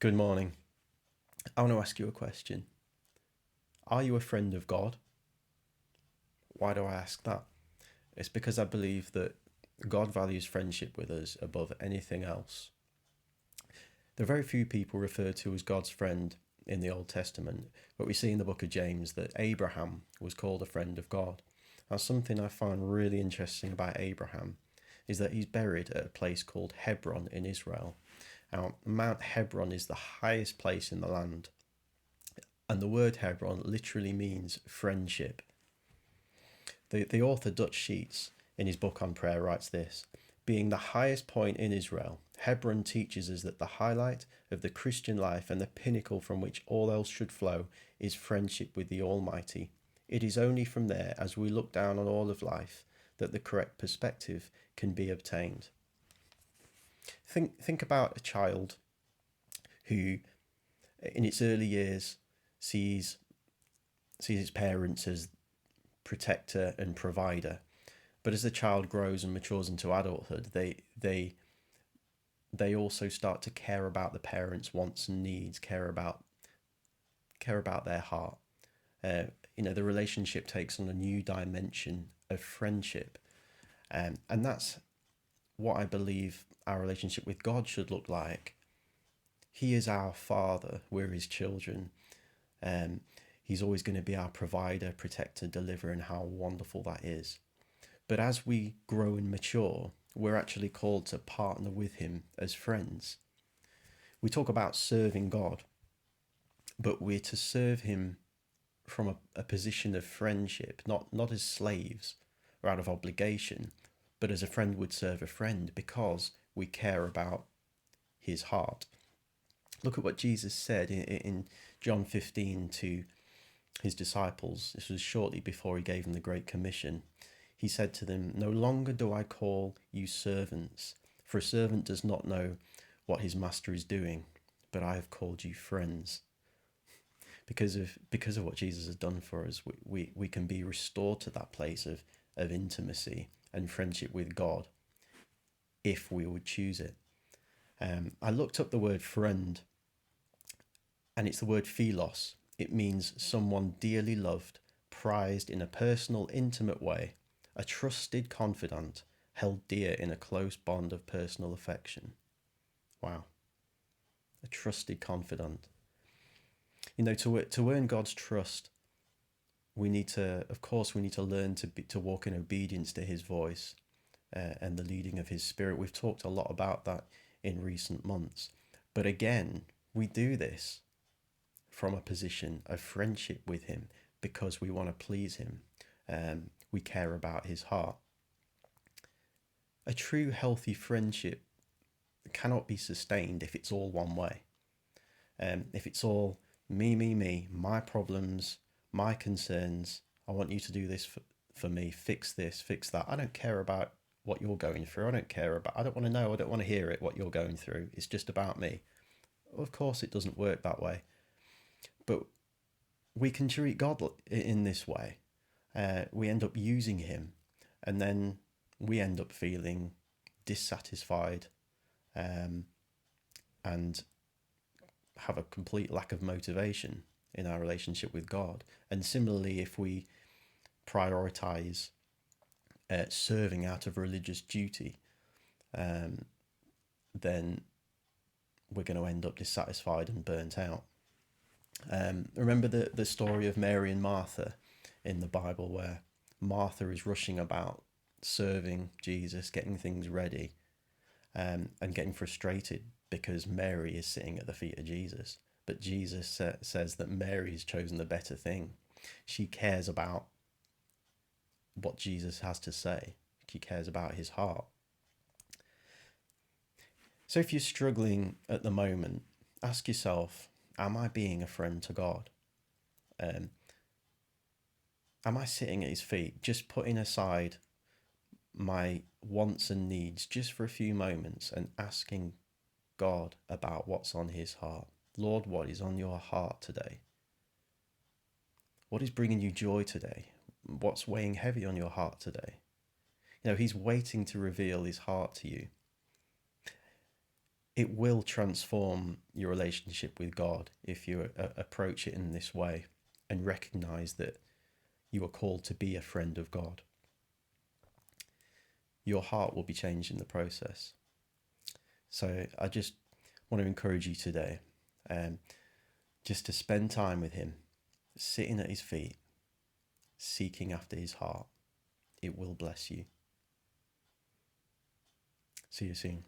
Good morning. I want to ask you a question. Are you a friend of God? Why do I ask that? It's because I believe that God values friendship with us above anything else. There are very few people referred to as God's friend in the Old Testament, but we see in the book of James that Abraham was called a friend of God. Now, something I find really interesting about Abraham is that he's buried at a place called Hebron in Israel. Now, Mount Hebron is the highest place in the land, and the word Hebron literally means friendship. The author Dutch Sheets, in his book on prayer, writes this: being the highest point in Israel, Hebron teaches us that the highlight of the Christian life and the pinnacle from which all else should flow is friendship with the Almighty. It is only from there, as we look down on all of life, that the correct perspective can be obtained. Think about a child who, in its early years, sees its parents as protector and provider, but as the child grows and matures into adulthood, they also start to care about the parents' wants and needs, care about their heart. The relationship takes on a new dimension of friendship, and that's what I believe our relationship with God should look like. He is our Father, we're His children. He's always going to be our provider, protector, deliverer, and how wonderful that is. But as we grow and mature, we're actually called to partner with Him as friends. We talk about serving God, but we're to serve Him from a position of friendship, not as slaves or out of obligation, but as a friend would serve a friend, because we care about His heart. Look at what Jesus said in John 15 to His disciples. This was shortly before He gave them the Great Commission. He said to them, "No longer do I call you servants, for a servant does not know what his master is doing, but I have called you friends." Because of what Jesus has done for us, we can be restored to that place of intimacy and friendship with God if we would choose it. I looked up the word friend, and it's the word philos. It means someone dearly loved, prized in a personal, intimate way, a trusted confidant, held dear in a close bond of personal affection. Wow. A trusted confidant. To earn God's trust, we need to learn to walk in obedience to His voice and the leading of His Spirit. We've talked a lot about that in recent months. But again, we do this from a position of friendship with Him because we want to please Him. We care about His heart. A true healthy friendship cannot be sustained if it's all one way. If it's all me, my problems, my concerns, I want you to do this for me, fix this, fix that. I don't care about what you're going through. I don't want to know, I don't want to hear it, what you're going through. It's just about me. Of course, it doesn't work that way. But we can treat God in this way. We end up using Him, and then we end up feeling dissatisfied and have a complete lack of motivation in our relationship with God. And similarly, if we prioritize serving out of religious duty, then we're going to end up dissatisfied and burnt out. Remember the story of Mary and Martha in the Bible, where Martha is rushing about serving Jesus, getting things ready, and getting frustrated because Mary is sitting at the feet of Jesus. But Jesus says that Mary has chosen the better thing. She cares about what Jesus has to say. She cares about His heart. So if you're struggling at the moment, ask yourself, am I being a friend to God? Am I sitting at His feet, just putting aside my wants and needs just for a few moments and asking God about what's on His heart? Lord, what is on your heart today? What is bringing you joy today? What's weighing heavy on your heart today? He's waiting to reveal His heart to you. it will transform your relationship with God if you approach it in this way and recognize that you are called to be a friend of God. Your heart will be changed in the process. So I just want to encourage you today, just to spend time with him, sitting at his feet, seeking after his heart. It will bless you. See you soon.